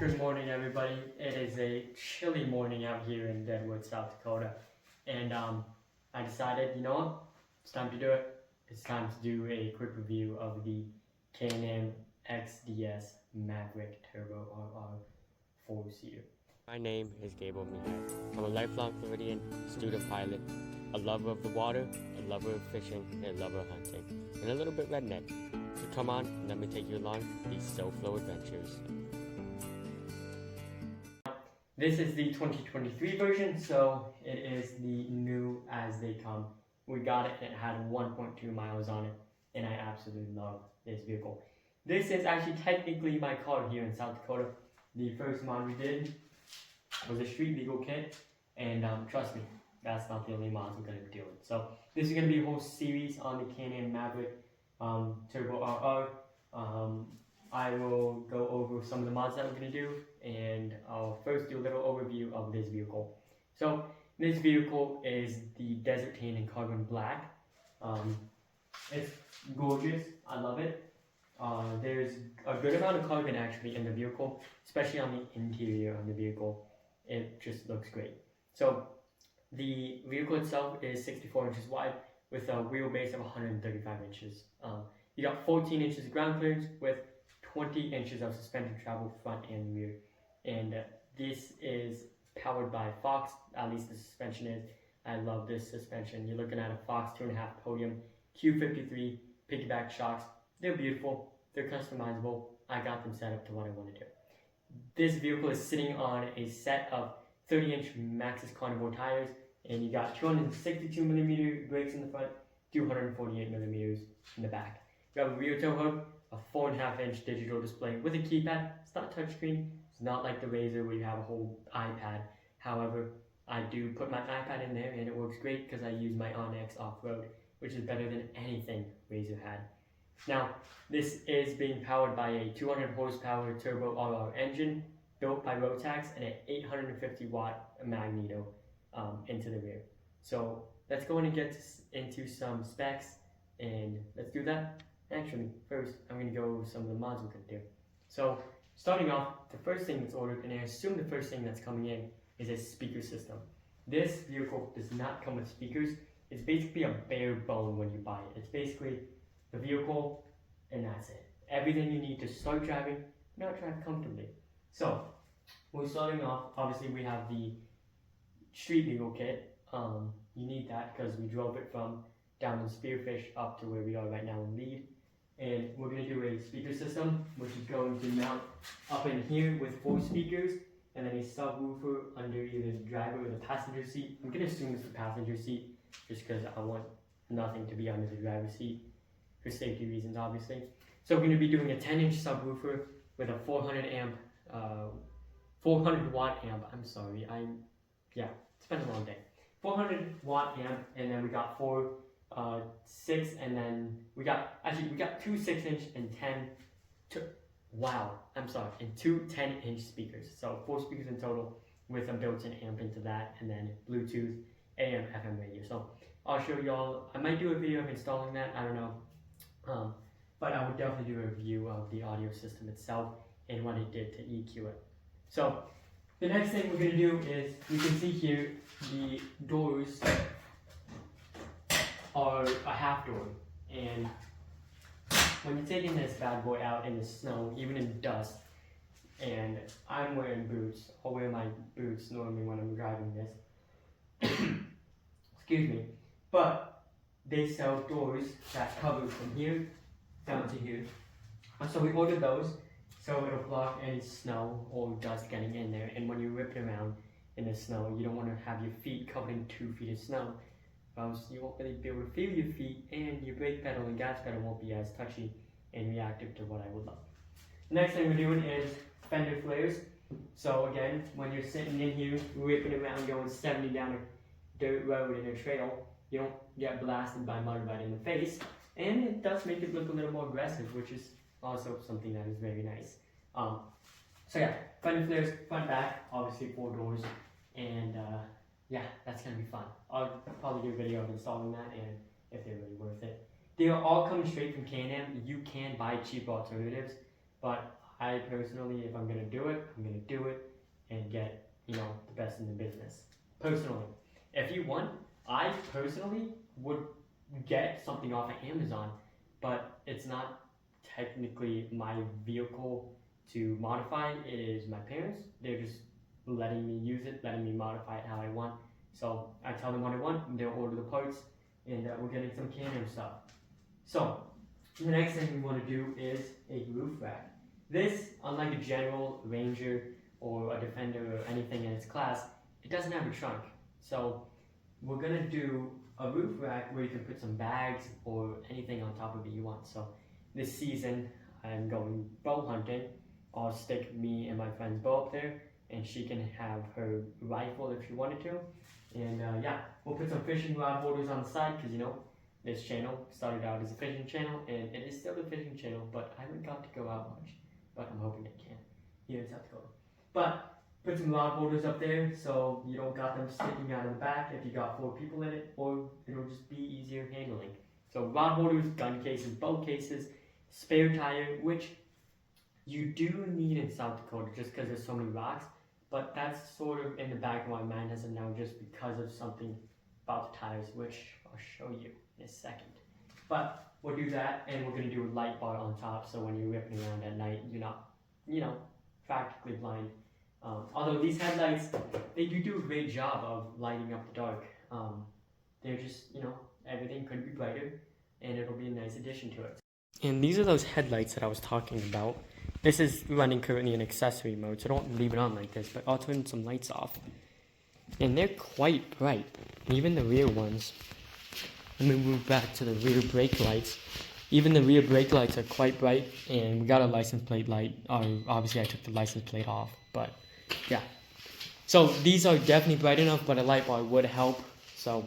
Good morning, everybody. It is a chilly morning out here in Deadwood, South Dakota, and I decided, you know what, it's time to do it. It's time to do a quick review of the K&M XDS Maverick Turbo RR 4-seater. My name is Gable Mihai. I'm a lifelong Floridian student pilot, a lover of the water, a lover of fishing, and a lover of hunting, and a little bit redneck. So come on, and let me take you along these SoFlo adventures. This is the 2023 version, so it is the new as they come. We got it and it had 1.2 miles on it, and I absolutely love this vehicle. This is actually technically my car here in South Dakota. The first mod we did was a street legal kit, and trust me, that's not the only mods we're going to be doing. So this is going to be a whole series on the K&M Maverick Turbo RR. I will go over some of the mods that we're going to do, and I'll first do a little overview of this vehicle. So this vehicle is the Desert Tan in Carbon Black. It's gorgeous, I love it. There's a good amount of carbon actually in the vehicle, especially on the interior of the vehicle. It just looks great. So the vehicle itself is 64 inches wide with a wheelbase of 135 inches. You got 14 inches of ground clearance with 20 inches of suspension travel front and rear. And this is powered by Fox, at least the suspension is. I love this suspension. You're looking at a Fox 2.5 Podium Q53 piggyback shocks. They're beautiful, they're customizable. I got them set up to what I want to do. This vehicle is sitting on a set of 30-inch Maxxis Carnivore tires, and you got 262mm brakes in the front, 248mm in the back. You have a rear tow hook, a 4.5-inch digital display with a keypad. It's not touchscreen. It's not like the Razor where you have a whole iPad. However, I do put my iPad in there and it works great because I use my Onyx off-road, which is better than anything Razor had. Now, this is being powered by a 200 horsepower turbo RR engine built by Rotax and an 850 watt magneto into the rear. So let's go in and get into some specs, and let's do that. Actually, first, I'm going to go over some of the mods we're going to do. So, starting off, the first thing that's ordered, and I assume the first thing that's coming in, is a speaker system. This vehicle does not come with speakers. It's basically a bare bone when you buy it. It's basically the vehicle, and that's it. Everything you need to start driving, not drive comfortably. So, we're starting off, obviously we have the street legal kit. You need that because we drove it from down in Spearfish up to where we are right now in Lead. And we're going to do a speaker system, which is going to mount up in here with 4 speakers, and then a subwoofer under either the driver or the passenger seat. I'm going to assume it's the passenger seat, just because I want nothing to be under the driver's seat, for safety reasons, obviously. So we're going to be doing a 10-inch subwoofer with a 400 watt amp. I'm sorry, it's been a long day. 400 watt amp, and then we got 6, and then we got 2 6-inch and 2 10-inch speakers. So 4 speakers in total with a built-in amp into that, and then Bluetooth, AM, FM radio. So I'll show y'all. I might do a video of installing that. I don't know, but I would definitely do a review of the audio system itself and what it did to EQ it. So the next thing we're gonna do is, you can see here the doors are a half door, and when you're taking this bad boy out in the snow, even in dust, and I'm wearing boots, I'll wear my boots normally when I'm driving this, excuse me, but they sell doors that cover from here down to here, so we ordered those so it'll block any snow or dust getting in there, and when you're ripping around in the snow, you don't want to have your feet covered in 2 feet of snow. Else you won't really be able to feel your feet, and your brake pedal and gas pedal won't be as touchy and reactive to what I would love. Next thing we're doing is fender flares. So again, when you're sitting in here ripping around going 70 down a dirt road in a trail, you don't get blasted by mud right in the face, and it does make it look a little more aggressive, which is also something that is very nice. So yeah, fender flares, front, back, obviously 4 doors, and yeah, that's going to be fun. I'll probably do a video of installing that and if they're really worth it. They are all coming straight from K&M. You can buy cheap alternatives, but I personally, if I'm gonna do it, I'm gonna do it and get, you know, the best in the business. Personally, if you want, I personally would get something off of Amazon, but it's not technically my vehicle to modify. It is my parents. They're just letting me use it, letting me modify it how I want. So I tell them what I want, and they'll order the parts, and we're getting some Canon stuff. So the next thing we want to do is a roof rack. This, unlike a general Ranger or a Defender or anything in its class, it doesn't have a trunk. So we're gonna do a roof rack where you can put some bags or anything on top of it you want. So this season I'm going bow hunting. I'll stick me and my friend's bow up there, and she can have her rifle if she wanted to. And yeah, we'll put some fishing rod holders on the side, because you know, this channel started out as a fishing channel, and it is still a fishing channel, but I haven't got to go out much. But I'm hoping I can here in South Dakota. But put some rod holders up there so you don't got them sticking out of the back if you got 4 people in it, or it'll just be easier handling. So rod holders, gun cases, bow cases, spare tire, which you do need in South Dakota just because there's so many rocks, but that's sort of in the back of my mind as of now just because of something about the tires, which I'll show you in a second. But we'll do that, and we're going to do a light bar on top, so when you're ripping around at night, you're not, you know, practically blind. Although these headlights, they do a great job of lighting up the dark. They're just, you know, everything could be brighter, and it'll be a nice addition to it. And these are those headlights that I was talking about. This is running currently in accessory mode, so don't leave it on like this, but I'll turn some lights off. And they're quite bright, even the rear ones. Let me move back to the rear brake lights. Even the rear brake lights are quite bright, and we got a license plate light. Obviously I took the license plate off, but yeah. So these are definitely bright enough, but a light bar would help. So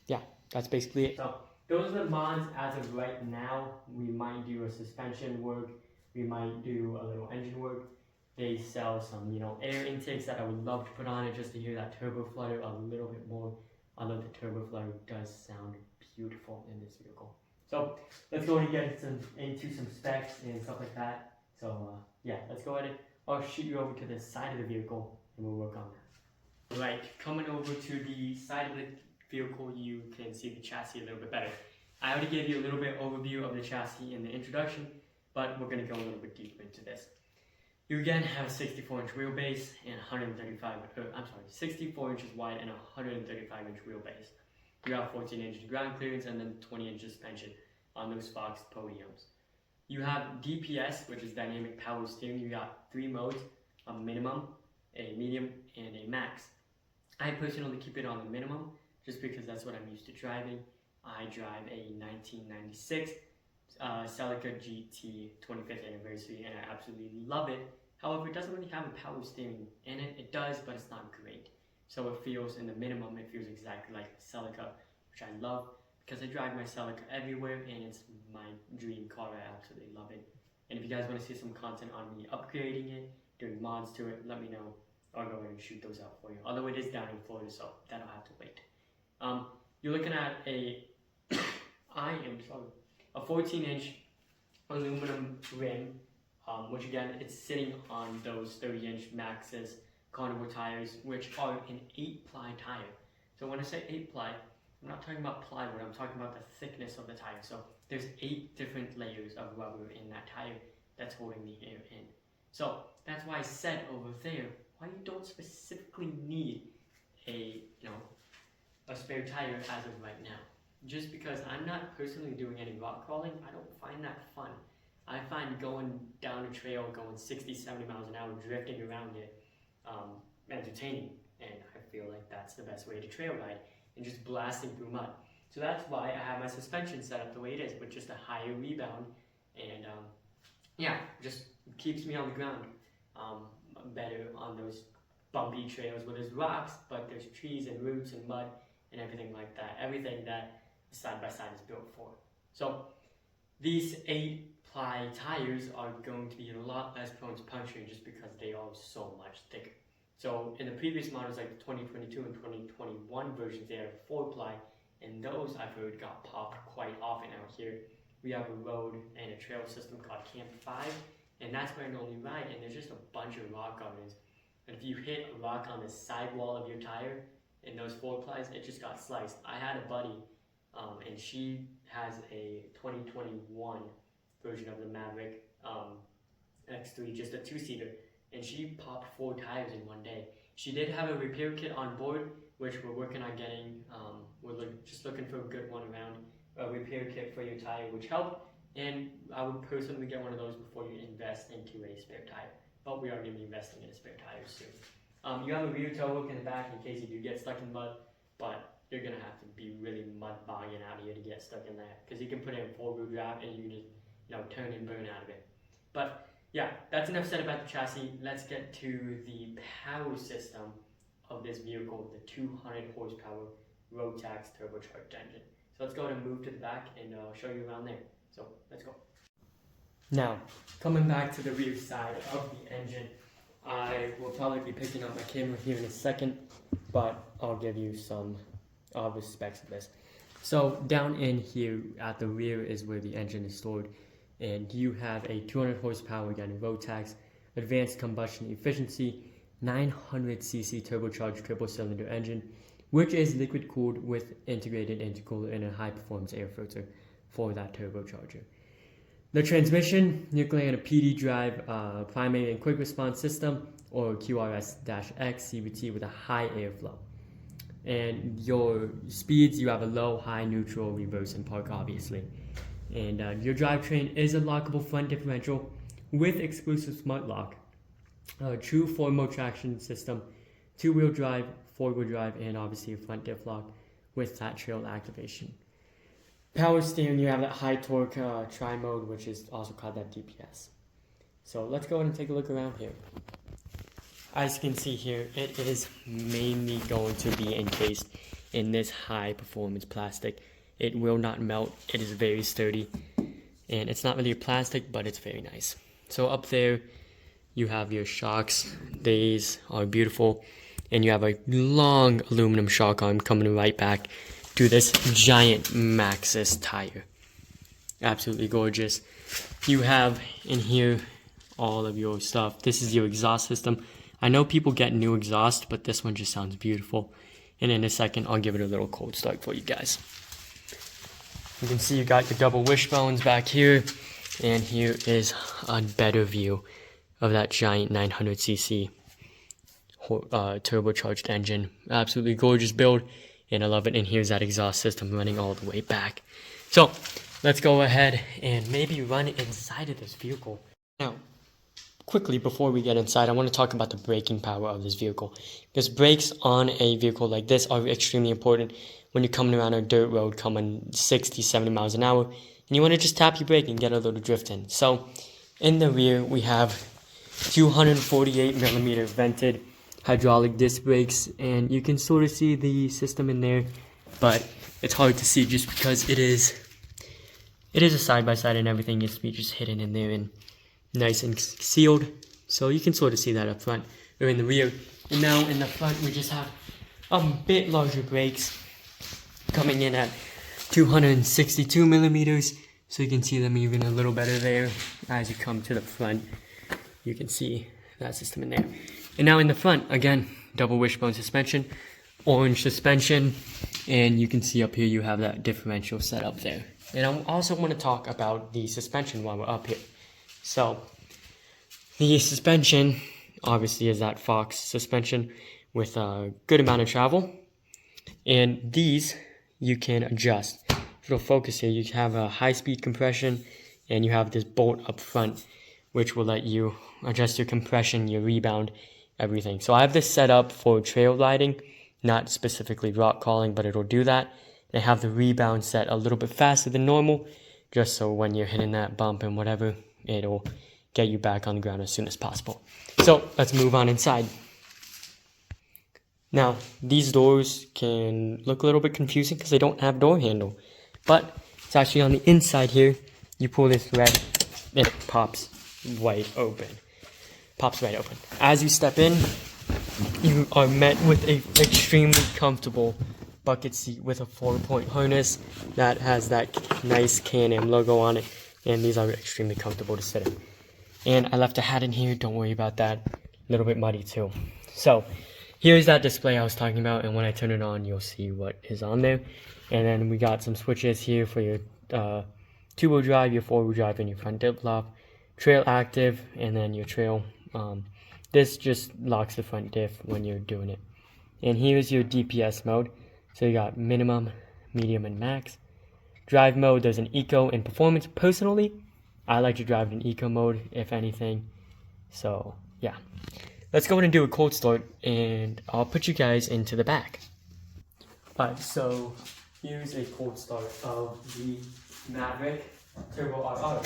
yeah, that's basically it. So those are the mods as of right now. We might do a suspension work. We might do a little engine work. They sell some, you know, air intakes that I would love to put on it just to hear that turbo flutter a little bit more. Although the turbo flutter does sound beautiful in this vehicle. So let's go ahead and get into some specs and stuff like that. So yeah, let's go ahead and I'll shoot you over to the side of the vehicle and we'll work on that. Right, coming over to the side of the vehicle, you can see the chassis a little bit better. I already gave you a little bit overview of the chassis in the introduction, but we're going to go a little bit deeper into this. You again have a 64-inch wheelbase and 64 inches wide and 135-inch wheelbase. You have 14 inches ground clearance and then 20 inch suspension on those Fox podiums. You have DPS, which is dynamic power steering. You got 3 modes: a minimum, a medium, and a max. I personally keep it on the minimum just because that's what I'm used to driving. I drive a 1996 Celica GT 25th anniversary, and I absolutely love it. However, it doesn't really have a power steering in it. It does, but it's not great. So it feels, in the minimum, it feels exactly like the Celica, which I love because I drive my Celica everywhere, and it's my dream car. I absolutely love it. And if you guys want to see some content on me upgrading it, doing mods to it, let me know. I'll go ahead and shoot those out for you. Although it is down in Florida, so that'll have to wait. You're looking at a 14-inch aluminum rim, which again, it's sitting on those 30-inch Maxxis carnivore tires, which are an 8-ply tire. So when I say 8-ply, I'm not talking about plywood, I'm talking about the thickness of the tire. So there's 8 different layers of rubber in that tire that's holding the air in. So that's why I said over there, why you don't specifically need a spare tire as of right now. Just because I'm not personally doing any rock crawling, I don't find that fun. I find going down a trail, going 60, 70 miles an hour, drifting around it, entertaining. And I feel like that's the best way to trail ride, and just blasting through mud. So that's why I have my suspension set up the way it is, with just a higher rebound, and yeah, just keeps me on the ground better on those bumpy trails where there's rocks, but there's trees and roots and mud and everything like that. Everything that the side-by-side is built for. So these 8-ply tires are going to be a lot less prone to puncturing just because they are so much thicker. So in the previous models, like the 2022 and 2021 versions, they are 4-ply, and those I've heard got popped quite often out here. We have a road and a trail system called Camp 5, and that's where I normally ride, and there's just a bunch of rock gardens. And if you hit a rock on the sidewall of your tire in those 4-plies, it just got sliced. I had a buddy, and she has a 2021 version of the Maverick X3, just a 2-seater, and she popped 4 tires in one day. She did have a repair kit on board, which we're working on getting. We're just looking for a good one around, a repair kit for your tire, which helped. And I would personally get one of those before you invest into a spare tire. But we are going to be investing in a spare tire soon. You have a rear tow hook in the back in case you do get stuck in mud, but you're going to have to be really mud bogging out of here to get stuck in there, because you can put it in 4-wheel drive and you just turn and burn out of it. But yeah, that's enough said about the chassis. Let's get to the power system of this vehicle, the 200 horsepower Rotax turbocharged engine. So let's go ahead and move to the back and show you around there. So let's go. Now, coming back to the rear side of the engine, I will probably be picking up my camera here in a second, but I'll give you some of the specs of this. So down in here at the rear is where the engine is stored, and you have a 200 horsepower, again, Rotax advanced combustion efficiency 900cc turbocharged triple cylinder engine, which is liquid cooled with integrated intercooler and a high performance air filter for that turbocharger. The transmission, you're going on a PD drive primary and quick response system, or QRS-X CVT with a high airflow. And your speeds, you have a low, high, neutral, reverse, and park, obviously. And your drivetrain is a lockable front differential with exclusive smart lock, true 4-mode traction system, 2-wheel drive, 4-wheel drive, and obviously a front diff lock with that trail activation. Power steering, you have that high torque tri-mode, which is also called that DPS. So let's go ahead and take a look around here. As you can see here, it is mainly going to be encased in this high performance plastic. It will not melt, it is very sturdy, and it's not really a plastic, but it's very nice. So up there, you have your shocks. These are beautiful, and you have a long aluminum shock arm coming right back to this giant Maxxis tire. Absolutely gorgeous. You have in here all of your stuff. This is your exhaust system. I know people get new exhaust, but this one just sounds beautiful. And in a second, I'll give it a little cold start for you guys. You can see you got your double wishbones back here, and here is a better view of that giant 900cc turbocharged engine. Absolutely gorgeous build, and I love it. And here's that exhaust system running all the way back. So let's go ahead and maybe run inside of this vehicle. Now, quickly before we get inside, I want to talk about the braking power of this vehicle, because brakes on a vehicle like this are extremely important when you're coming around a dirt road coming 60, 70 miles an hour, and you want to just tap your brake and get a little drift in. So in the rear, we have 248 millimeter vented hydraulic disc brakes, and you can sort of see the system in there, but it's hard to see just because it is a side-by-side and everything needs to be just hidden in there and nice and sealed, so you can sort of see that up front or in the rear. And now in the front, we just have a bit larger brakes coming in at 262 millimeters, so you can see them even a little better there. As you come to the front, you can see that system in there. And now in the front, again, double wishbone suspension, orange suspension, and you can see up here you have that differential set up there. And I also want to talk about the suspension while we're up here. So the suspension obviously is that Fox suspension with a good amount of travel, and these you can adjust. If it'll focus here, you have a high-speed compression, and you have this bolt up front which will let you adjust your compression, your rebound, everything. So I have this set up for trail riding, not specifically rock crawling, but it'll do that. And I have the rebound set a little bit faster than normal, just so when you're hitting that bump and whatever, it'll get you back on the ground as soon as possible. So let's move on inside. Now, these doors can look a little bit confusing because they don't have door handle, but it's actually on the inside here. You pull this thread and it pops right open. As you step in, you are met with an extremely comfortable bucket seat with a 4-point harness that has that nice Can-Am logo on it, and these are extremely comfortable to sit in. And I left a hat in here, don't worry about that. A little bit muddy too. So here's that display I was talking about, and when I turn it on, you'll see what is on there. And then we got some switches here for your two-wheel drive, your four-wheel drive, and your front diff lock. Trail active, and then your trail. This just locks the front diff when you're doing it. And here's your DPS mode. So you got minimum, medium, and max. Drive mode, there's an eco and performance. Personally, I like to drive in eco mode, if anything. So yeah, let's go ahead and do a cold start, and I'll put you guys into the back. Alright, so here's a cold start of the Maverick Turbo Auto.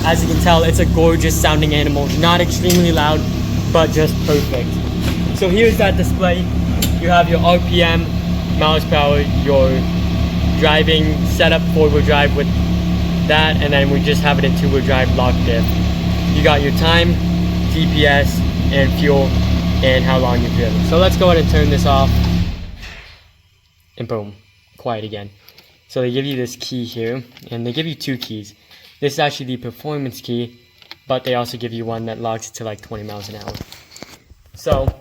As you can tell, it's a gorgeous sounding animal, not extremely loud, but just perfect. So here's that display. You have your RPM, miles per hour, your driving setup, four-wheel drive with that, and then we just have it in two-wheel drive lock diff. You got your time, GPS, and fuel, and how long you've driven. So let's go ahead and turn this off, and boom, quiet again. So they give you this key here, and they give you two keys. This is actually the performance key, but they also give you one that locks it to like 20 miles an hour. So,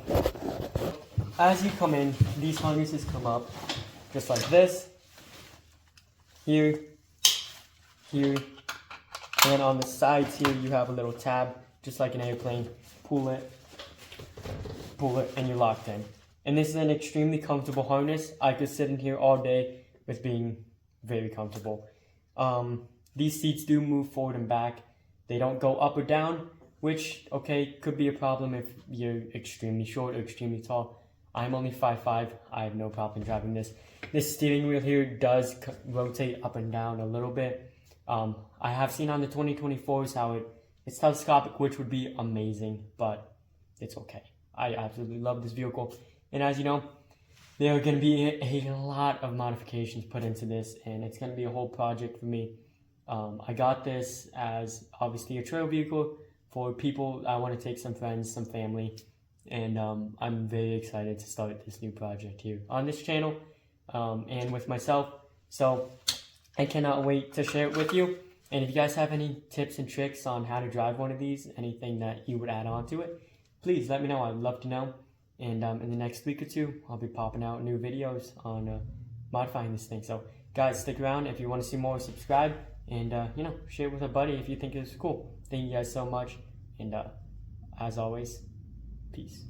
as you come in, these harnesses come up just like this, here, and then on the sides here you have a little tab, just like an airplane. Pull it, and you're locked in. And this is an extremely comfortable harness. I could sit in here all day with being very comfortable. These seats do move forward and back. They don't go up or down, which, okay, could be a problem if you're extremely short or extremely tall. I'm only 5'5". I have no problem driving this. This steering wheel here does rotate up and down a little bit. I have seen on the 2024s how it's telescopic, which would be amazing, but it's okay. I absolutely love this vehicle. And as you know, there are going to be a lot of modifications put into this, and it's going to be a whole project for me. I got this as obviously a trail vehicle for people. I want to take some friends, some family, and I'm very excited to start this new project here on this channel and with myself. So I cannot wait to share it with you. And if you guys have any tips and tricks on how to drive one of these, anything that you would add on to it, please let me know. I'd love to know. And in the next week or two, I'll be popping out new videos on modifying this thing. So guys, stick around. If you want to see more, subscribe. And, share it with a buddy if you think it's cool. Thank you guys so much. And, as always, peace.